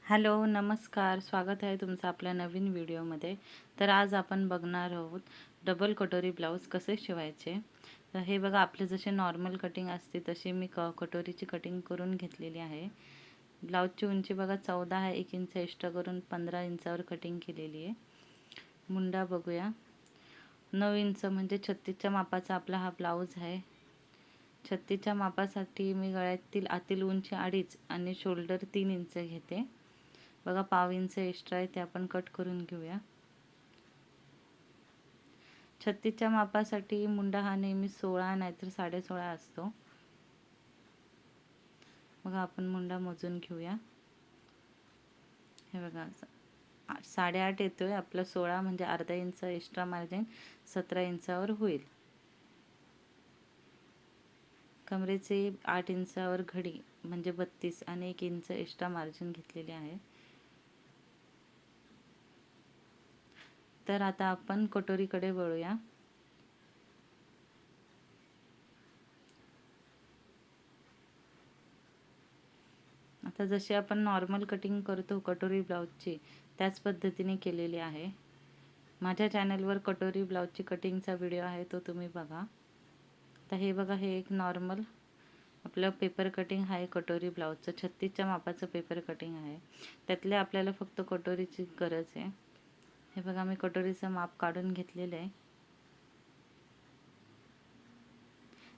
Hello, नमस्कार. स्वागत आहे तुमचं आपल्या नवीन व्हिडिओमध्ये. तर आज आपण बघणार आहोत डबल कटोरी ब्लाऊज कसे शिवायचे. तर हे बघा, आपले जसे नॉर्मल कटिंग असते तशी मी कटोरीची कटिंग करून घेतलेली आहे. ब्लाऊजची उंची बघा 14 आहे. 1 इंच एक्स्ट्रा करून 15 इंचावर कटिंग केलेली आहे. मुंडा बघूया. 9 इंच म्हणजे 36च्या मापाचा आपला हा ब्लाऊज आहे. 36च्या मापासाठी मी गळ्यातील आतील उंची 2.5 आणि शोल्डर 3 इंच घेते. बघा, पाव इंच एक्स्ट्रा आहे ते आपण कट करून घेऊया. 36च्या मापासाठी मुंडा हा नेहमी 16 नाहीतर 16.5 असतो. बघा, आपण मुंडा मोजून घेऊया. हे बघा, 8.5 येतोय. आपला 16 म्हणजे अर्धा इंच एक्स्ट्रा मार्जिन 17 इंचावर होईल. कमरेचे 8 इंचावर घडी म्हणजे 32 आणि 1 इंच एक्स्ट्रा मार्जिन घेतलेले आहे. तर आता आपण कटोरीकडे वळूया. आता जसे आपण नॉर्मल कटिंग करतो कटोरी ब्लाऊजची, त्याच पद्धतीने केलेली आहे. माझ्या चॅनलवर कटोरी ब्लाऊजची कटिंगचा व्हिडिओ आहे, तो तुम्ही बघा. आता हे बघा, हे एक नॉर्मल आपलं पेपर कटिंग आहे कटोरी ब्लाऊजचं. 36च्या मापाचं पेपर कटिंग आहे. त्यातले आपल्याला फक्त कटोरीची गरज आहे. हे बघा, मी कटोरीचं माप काढून घेतलेलं आहे.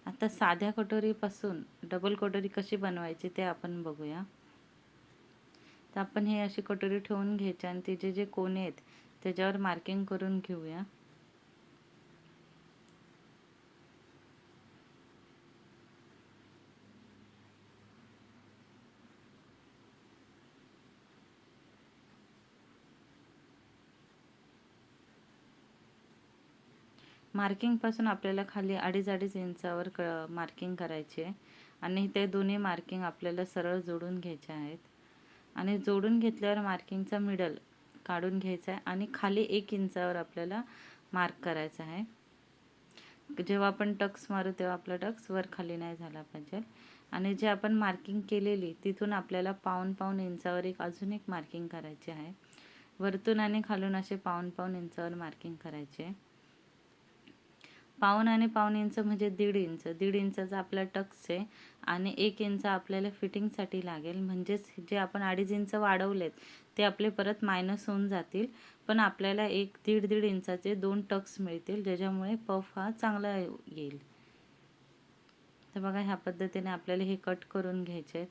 आता साध्या कटोरीपासून डबल कटोरी कशी बनवायची ते आपण बघूया. तर आपण हे अशी कटोरी ठेवून घ्यायची आणि तिचे जे कोने आहेत त्याच्यावर मार्किंग करून घेऊया. मार्किंगपासून आपल्याला खाली 2.5 इंचावर मार्किंग करायची आहे आणि ते दोन्ही मार्किंग आपल्याला सरळ जोडून घ्यायचे आहेत. आणि जोडून घेतल्यावर मार्किंगचा मिडल काढून घ्यायचा आहे आणि खाली 1 इंचावर आपल्याला मार्क करायचा आहे. जेव्हा आपण टक्स मारू तेव्हा आपला टक्स वर खाली नाही झाला पाहिजे. आणि जे आपण मार्किंग केलेली तिथून आपल्याला पाऊण इंचावर अजून एक मार्किंग करायची आहे. वरतून आणि खालून असे पाऊण इंचावर मार्किंग करायचे. पाऊण इंच म्हणजे 1.5 इंचाचा आपला टक्स आहे आणि 1 इंच आपल्याला फिटिंगसाठी लागेल. म्हणजेच जे आपण 2.5 इंच वाढवलेत ते आपले परत मायनस होऊन जातील, पण आपल्याला 1-1.5 इंचाचे 2 टक्स मिळतील, ज्याच्यामुळे पफ हा चांगला येईल. तर बघा, ह्या पद्धतीने आपल्याला हे कट करून घ्यायचे आहेत.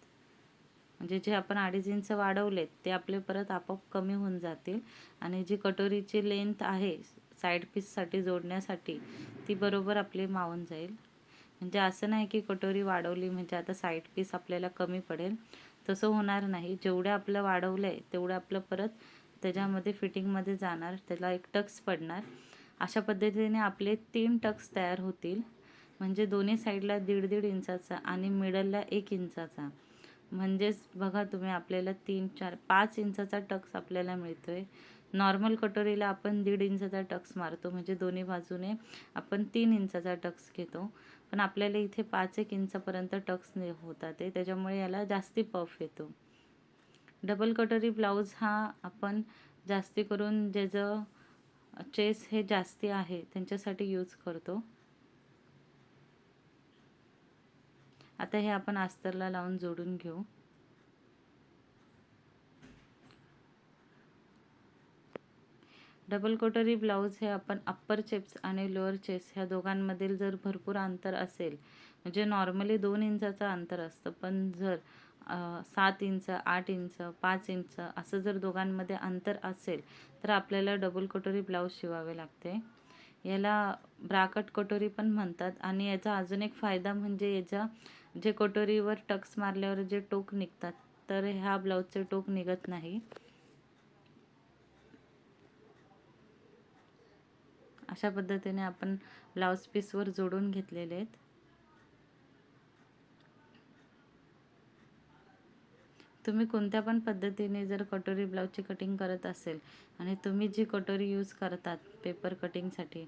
म्हणजे जे आपण 2.5 इंच वाढवलेत ते आपले परत आपोआप कमी होऊन जातील आणि जी कटोरीची लेंथ आहे साईड पीससाठी जोडण्यासाठी ती बरोबर आपली मावून जाईल. म्हणजे असं नाही की कटोरी वाढवली म्हणजे आता साईड पीस आपल्याला कमी पडेल, तसं होणार नाही. जेवढं आपलं वाढवलं आहे तेवढं आपलं परत त्याच्यामध्ये फिटिंगमध्ये जाणार, त्याला एक टक्स पडणार. अशा पद्धतीने आपले 3 टक्स तयार होतील. म्हणजे दोन्ही साईडला 1.5 इंचाचा आणि मिडलला 1 इंचाचा. म्हणजेच बघा तुम्ही, आपल्याला 3, 4, 5 इंचाचा टक्स आपल्याला मिळतोय. नॉर्मल कटोरीला आपण 1.5 इंचाचा टक्स मारतो, म्हणजे दोन्ही बाजूने आपण 3 इंचाचा टक्स घेतो. पण आपल्याला इथे 5-1 इंचापर्यंत टक्स होतात आहे, त्याच्यामुळे याला जास्ती पफ येतो. डबल कटोरी ब्लाऊज हा आपण जास्ती करून ज्याचं चेस हे जास्ती आहे त्यांच्यासाठी यूज करतो. आता हे आपण अस्तरला लावून जोडून घेऊ. डबल कटोरी ब्लाऊज हे आपण अप्पर चेस्ट आणि लोअर चेस्ट ह्या दोघांमधील जर भरपूर अंतर असेल, म्हणजे नॉर्मली 2 इंचाचं अंतर असतं, पण जर 7 इंच, 8 इंच, 5 इंच असं जर दोघांमध्ये अंतर असेल तर आपल्याला डबल कटोरी ब्लाऊज शिवावे लागते. याला ब्राकट कटोरी पण म्हणतात. आणि याचा अजून एक फायदा म्हणजे याचा जे कटोरीवर टक्स मारल्यावर जे टोक निघतात, तर ह्या ब्लाऊजचे टोक निघत नाही. अशा पद्धतीने आपण ब्लाऊज पीसवर जोडून घेतलेले आहेत. तुम्ही कोणत्या पण पद्धतीने जर कटोरी ब्लाऊजची कटिंग करत असेल आणि तुम्ही जी कटोरी यूज करतात पेपर कटिंगसाठी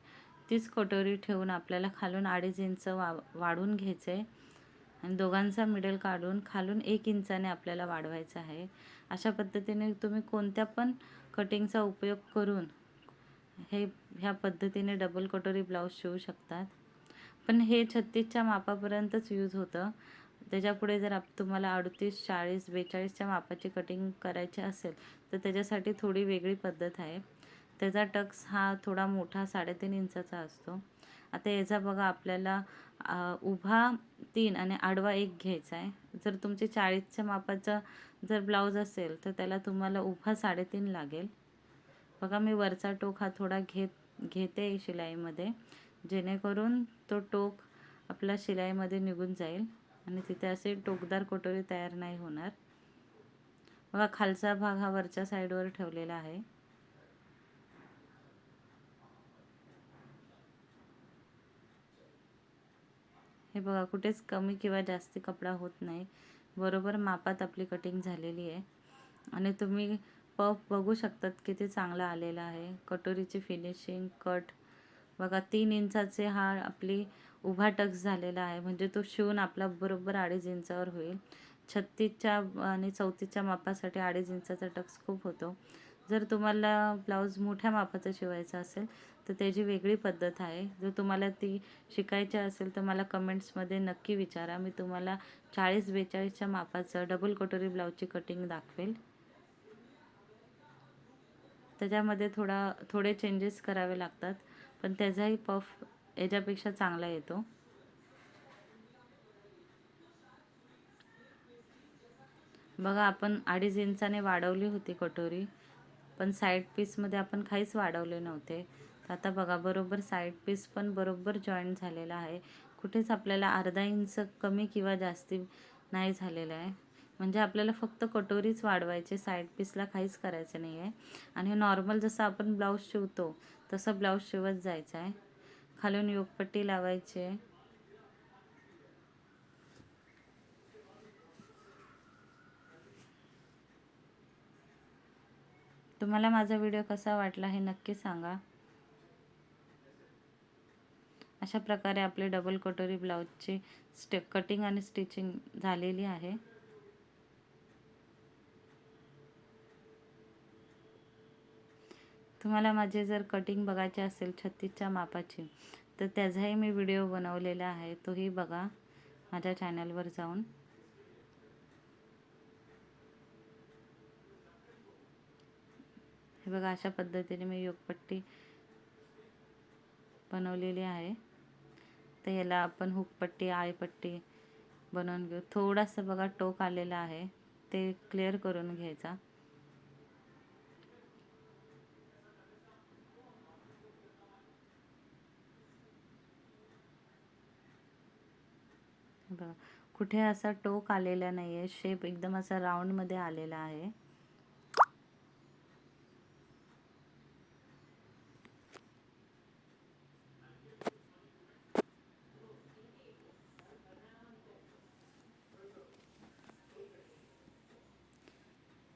तीच कटोरी ठेवून आपल्याला खालून 2.5 इंच वाढवून घ्यायचं आहे आणि दोघांचा मिडल काढून खालून 1 इंचाने आपल्याला वाढवायचं आहे. अशा पद्धतीने तुम्ही कोणत्या पण कटिंगचा उपयोग करून ह्या पद्धतीने डबल कटोरी ब्लाऊज शिवू शकतात. पण हे 36च्या मापापर्यंतच यूज होतं. त्याच्यापुढे जर तुम्हाला 38, 40, 42च्या मापाची कटिंग करायची असेल तर त्याच्यासाठी थोडी वेगळी पद्धत आहे. त्याचा टक्स हा थोडा मोठा 3.5 इंचाचा असतो. आता याचा बघा आपल्याला उभा 3 आणि आडवा 1 घ्यायचा आहे. जर तुमचे 40च्या मापाचा जर ब्लाऊज असेल तर त्याला तुम्हाला उभा 3.5 लागेल. बघा मी वरचा टोक हा थोडा घेते शिलाईमध्ये, जेणेकरून तो टोक आपला शिलाईमध्ये निघून जाईल आणि तिथे असे टोकदार कटोरी तयार नाही होणार. बघा खालचा भाग हा वरच्या साईडवर ठेवलेला आहे. हे बघा कुठेच कमी किंवा जास्ती कपडा होत नाही, बरोबर मापात आपली कटिंग झालेली आहे. आणि तुम्ही पफ बघू शकतात किती चांगला आलेला आहे. कटोरीची फिनिशिंग, कट बघा 3 इंचाचे हा आपली उभा टक्स झालेला आहे, म्हणजे तो शिवून आपला बरोबर 2.5 इंचावर होईल. 36च्या आणि 34च्या मापासाठी 2.5 इंचाचा टक्स खूप होतो. जर तुम्हाला ब्लाऊज मोठ्या मापाचा शिवायचा असेल तर त्याची वेगळी पद्धत आहे. जर तुम्हाला ती शिकायची असेल तर मला कमेंट्समध्ये नक्की विचारा. मी तुम्हाला 40-42च्या मापाचं डबल कटोरी ब्लाऊजची कटिंग दाखवेल. त्याच्यामध्ये थोडे चेंजेस करावे लागतात, पण त्याचाही पफ याच्यापेक्षा चांगला येतो. बघा आपण 2.5 इंचाने वाढवली होती कटोरी, पण साईड पीसमध्ये आपण काहीच वाढवले नव्हते. तर आता बघा बरोबर साईड पीस पण बरोबर जॉईंट झालेला आहे. कुठेच आपल्याला अर्धा इंच कमी किंवा जास्ती नाही झालेलं आहे. म्हणजे आपल्याला फक्त कटोरीच वाढवायचे, साईड पीसला काहीच करायचं नाही आहे. आणि नॉर्मल जसं आपण ब्लाऊज शिवतो तसं ब्लाऊज शिवत जायचं आहे. खालून योगपट्टी लावायची आहे. तुम्हाला माझा व्हिडिओ कसा वाटला हे नक्की सांगा. अशा प्रकारे आपले डबल कटोरी ब्लाऊजची कटिंग आणि स्टिचिंग झालेली आहे. तुम्हाला माझे जर कटिंग बघायचे असेल 36च्या मापाची तर त्याचाही मी व्हिडिओ बनवलेला आहे, तोही बघा माझ्या चॅनलवर जाऊन. हे बघा अशा पद्धतीने मी योगपट्टी बनवलेली आहे. तर याला आपण हुकपट्टी, आळीपट्टी बनवून घेऊ. थोडासा बघा टोक आलेला आहे, ते क्लिअर करून घ्यायचा. बघा कुठे असा टोक आलेला नाही आहे, शेप एकदम असा राऊंडमध्ये आलेला आहे.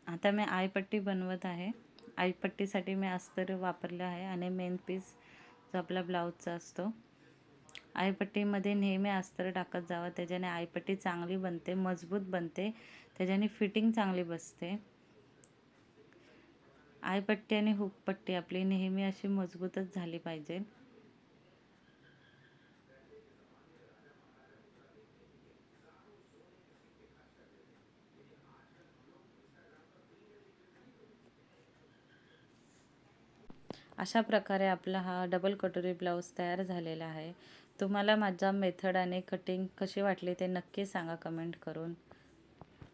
आता मी आळीपट्टी बनवत आहे. आळीपट्टीसाठी मी अस्तर वापरलं आहे आणि मेन पीस जो आपला ब्लाऊजचा असतो. आळीपट्टीमध्ये नेहमी अस्तर टाकत जावं, त्याच्याने आळीपट्टी चांगली बनते, मजबूत बनते, त्याच्याने फिटिंग चांगली बसते. आळीपट्टी आणि हुकपट्टी आपली नेहमी अशी मजबूतच झाली पाहिजे. अशा प्रकारे आपला हा डबल कटोरी ब्लाऊज तयार झालेला आहे. तुम्हाला माझा मेथड आणि कटिंग कशी वाटली ते नक्की सांगा कमेंट करून.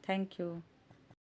थँक्यू.